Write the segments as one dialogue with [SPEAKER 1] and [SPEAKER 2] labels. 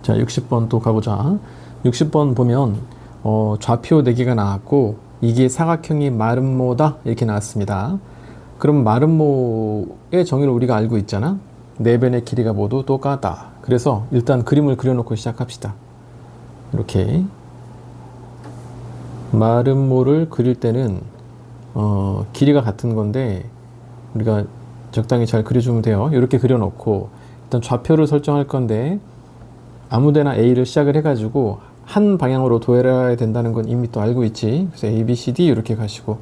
[SPEAKER 1] 자, 60번 또 가보자. 60번 보면 좌표 4개가 나왔고 이게 사각형이 마름모다 이렇게 나왔습니다. 그럼 마름모의 정의를 우리가 알고 있잖아. 네 변의 길이가 모두 똑같다. 그래서 일단 그림을 그려놓고 시작합시다. 이렇게 마름모를 그릴 때는 길이가 같은 건데 우리가 적당히 잘 그려주면 돼요. 이렇게 그려놓고 일단 좌표를 설정할 건데 아무데나 A를 시작을 해가지고 한 방향으로 도열해야 된다는 건 이미 또 알고 있지. 그래서 A, B, C, D 이렇게 가시고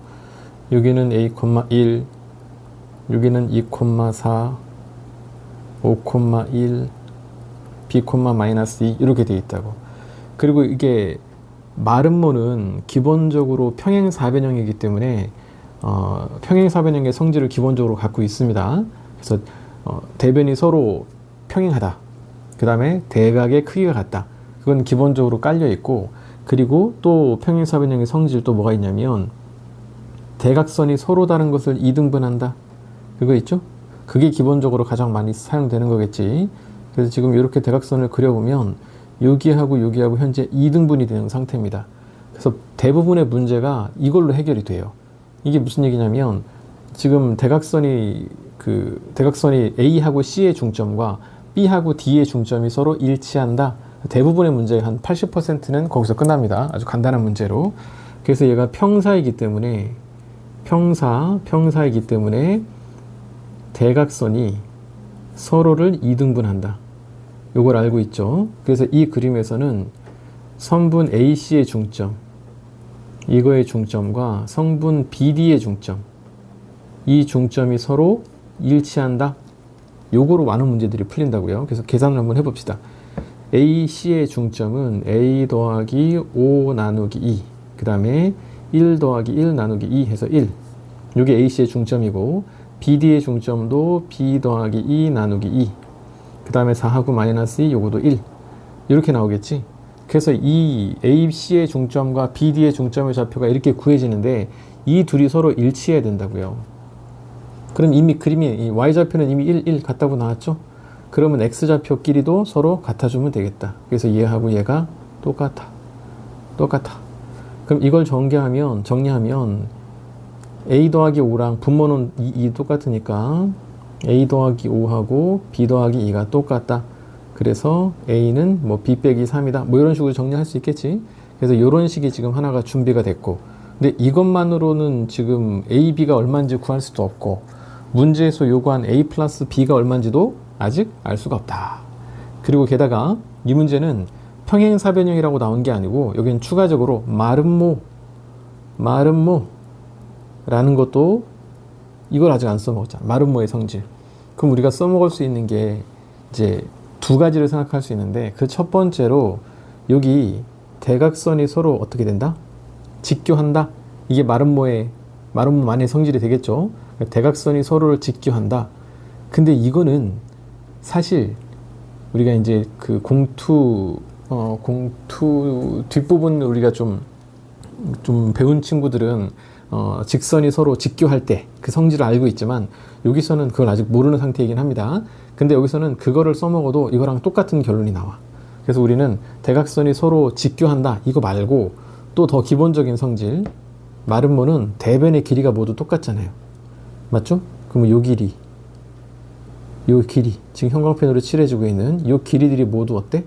[SPEAKER 1] 여기는 A,1 여기는 2,4 5,1 B,-2 이렇게 되어 있다고. 그리고 이게 마름모는 기본적으로 평행사변형이기 때문에 평행사변형의 성질을 기본적으로 갖고 있습니다. 그래서 대변이 서로 평행하다. 그 다음에 대각의 크기가 같다. 그건 기본적으로 깔려 있고, 그리고 또 평행사변형의 성질 또 뭐가 있냐면 대각선이 서로 다른 것을 2등분한다. 그거 있죠? 그게 기본적으로 가장 많이 사용되는 거겠지. 그래서 지금 이렇게 대각선을 그려보면 여기하고 여기하고 현재 2등분이 되는 상태입니다. 그래서 대부분의 문제가 이걸로 해결이 돼요. 이게 무슨 얘기냐면 지금 대각선이 A하고 C의 중점과 B하고 D의 중점이 서로 일치한다. 대부분의 문제의 한 80%는 거기서 끝납니다. 아주 간단한 문제로. 그래서 얘가 평사이기 때문에 평사이기 때문에 대각선이 서로를 2등분한다. 요걸 알고 있죠. 그래서 이 그림에서는 선분 AC의 중점, 이거의 중점과 성분 BD의 중점, 이 중점이 서로 일치한다. 요거로 많은 문제들이 풀린다고요. 그래서 계산을 한번 해봅시다. AC의 중점은 A 더하기 5 나누기 2, 그 다음에 1 더하기 1 나누기 2 해서 1. 요게 AC의 중점이고, BD의 중점도 B 더하기 2 나누기 2, 그 다음에 4하고 마이너스 2, 요거도 1. 이렇게 나오겠지. 그래서 이 AC의 중점과 BD의 중점의 좌표가 이렇게 구해지는데 이 둘이 서로 일치해야 된다고요. 그럼 이미 그림이 이 Y좌표는 이미 1, 1 같다고 나왔죠? 그러면 X좌표끼리도 서로 같아주면 되겠다. 그래서 얘하고 얘가 똑같아. 그럼 이걸 정리하면 A 더하기 5랑 분모는 2 똑같으니까 A 더하기 5하고 B 더하기 2가 똑같다. 그래서 A는 뭐 B 빼기 3이다. 뭐 이런 식으로 정리할 수 있겠지. 그래서 이런 식이 지금 하나가 준비가 됐고, 근데 이것만으로는 지금 A, B가 얼마인지 구할 수도 없고, 문제에서 요구한 A 플러스 B가 얼마인지도 아직 알 수가 없다. 그리고 게다가 이 문제는 평행사변형이라고 나온 게 아니고 여기는 추가적으로 마름모라는 것도 이걸 아직 안 써먹었잖아. 마름모의 성질. 그럼 우리가 써먹을 수 있는 게 이제 두 가지를 생각할 수 있는데, 그 첫 번째로 여기 대각선이 서로 어떻게 된다? 직교한다. 이게 마름모만의 성질이 되겠죠. 대각선이 서로를 직교한다. 근데 이거는 사실 우리가 이제 그 공투 뒷부분 우리가 좀 배운 친구들은 직선이 서로 직교할 때 그 성질을 알고 있지만 여기서는 그걸 아직 모르는 상태이긴 합니다. 근데 여기서는 그거를 써먹어도 이거랑 똑같은 결론이 나와. 그래서 우리는 대각선이 서로 직교한다 이거 말고 또 더 기본적인 성질, 마름모는 대변의 길이가 모두 똑같잖아요. 맞죠? 그러면 요 길이 지금 형광펜으로 칠해주고 있는 요 길이들이 모두 어때?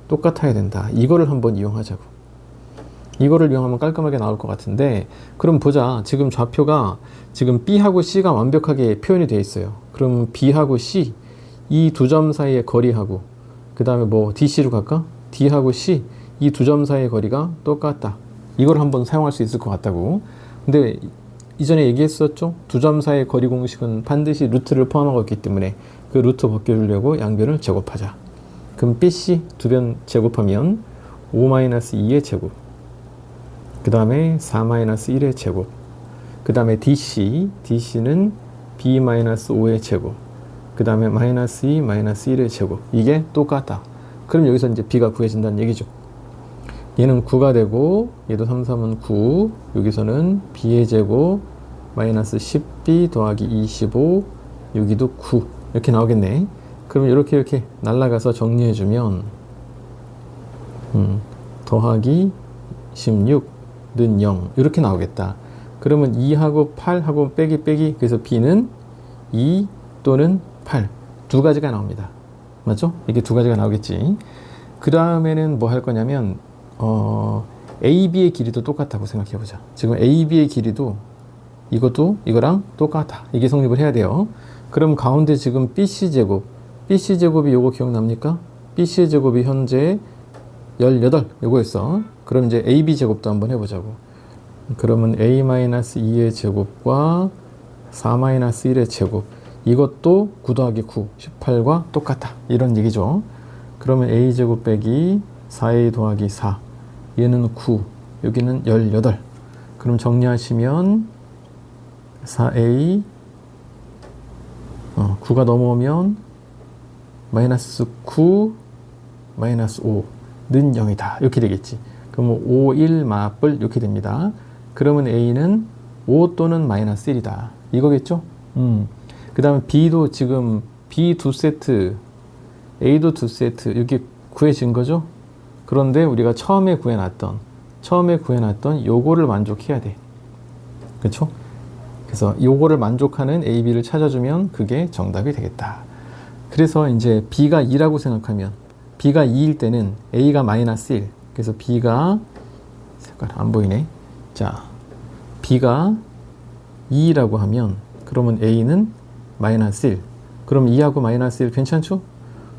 [SPEAKER 1] 똑같아야 된다. 이거를 한번 이용하자고. 이거를 이용하면 깔끔하게 나올 것 같은데, 그럼 보자. 지금 좌표가 지금 B하고 C가 완벽하게 표현이 되어 있어요. 그럼 B하고 C 이 두 점 사이의 거리하고, 그 다음에 뭐 DC로 갈까? D하고 C 이 두 점 사이의 거리가 똑같다. 이걸 한번 사용할 수 있을 것 같다고. 근데 이전에 얘기했었죠? 두 점 사이의 거리 공식은 반드시 루트를 포함하고 있기 때문에 그 루트 벗겨주려고 양변을 제곱하자. 그럼 BC 두 변 제곱하면 5-2의 제곱, 그 다음에 4-1의 제곱, 그 다음에 DC는 B-5의 제곱, 그 다음에 -2, -1의 제곱. 이게 똑같다. 그럼 여기서 이제 B가 구해진다는 얘기죠. 얘는 9가 되고 얘도 3, 3은 9, 여기서는 B의 제곱 -10B 더하기 25, 여기도 9 이렇게 나오겠네. 그럼 이렇게 날라가서 정리해주면 더하기 16는 0 이렇게 나오겠다. 그러면 2하고 8하고 빼기 그래서 b는 2 또는 8 두 가지가 나옵니다. 맞죠? 이게 두 가지가 나오겠지. 그 다음에는 뭐 할 거냐면 AB의 길이도 똑같다고 생각해 보자. 지금 AB의 길이도 이것도 이거랑 똑같아. 이게 성립을 해야 돼요. 그럼 가운데 지금 BC제곱이 요거 기억납니까? BC의 제곱이 현재 18 요거였어. 그럼 이제 AB제곱도 한번 해보자고. 그러면 A-2의 제곱과 4-1의 제곱 이것도 9 더하기 9 18과 똑같다 이런 얘기죠. 그러면 A제곱 빼기 4A 더하기 4 얘는 9 여기는 18 그럼 정리하시면 4A 9가 넘어오면 마이너스 9 마이너스 5는 0이다 이렇게 되겠지. 그러면 5, 1 마플 이렇게 됩니다. 그러면 A는 5 또는 마이너스 1이다 이거겠죠. 그 다음에 B도 지금 B 두 세트 A도 두 세트 이렇게 구해진 거죠. 그런데 우리가 처음에 구해놨던 요거를 만족해야 돼. 그렇죠? 그래서 요거를 만족하는 A, B를 찾아주면 그게 정답이 되겠다. 그래서 이제 B가 2라고 생각하면 B가 2일 때는 A가 마이너스 1 그래서 B가 색깔 안 보이네. 자, B가 2라고 하면 그러면 A는 마이너스 1 그럼 2하고 마이너스 1 괜찮죠?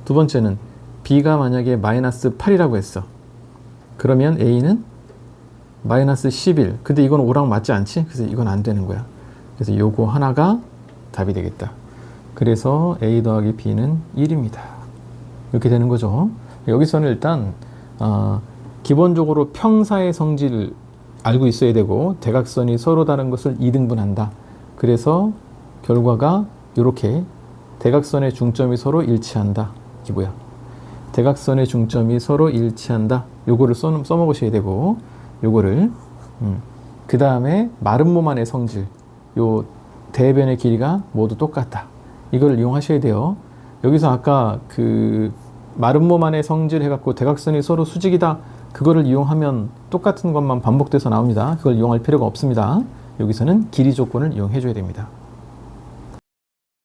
[SPEAKER 1] 두 번째는 B가 만약에 마이너스 8이라고 했어. 그러면 A는 마이너스 11 근데 이건 5랑 맞지 않지? 그래서 이건 안 되는 거야. 그래서 요거 하나가 답이 되겠다. 그래서 A 더하기 B는 1입니다. 이렇게 되는 거죠. 여기서는 일단 기본적으로 평사의 성질을 알고 있어야 되고 대각선이 서로 다른 것을 2등분한다. 그래서 결과가 이렇게 대각선의 중점이 서로 일치한다. 이게 뭐야? 대각선의 중점이 서로 일치한다. 요거를 써먹으셔야 되고 요거를 그 다음에 마름모만의 성질 요 대변의 길이가 모두 똑같다. 이걸 이용하셔야 돼요. 여기서 아까 그 마름모만의 성질 해갖고 대각선이 서로 수직이다. 그거를 이용하면 똑같은 것만 반복돼서 나옵니다. 그걸 이용할 필요가 없습니다. 여기서는 길이 조건을 이용해 줘야 됩니다.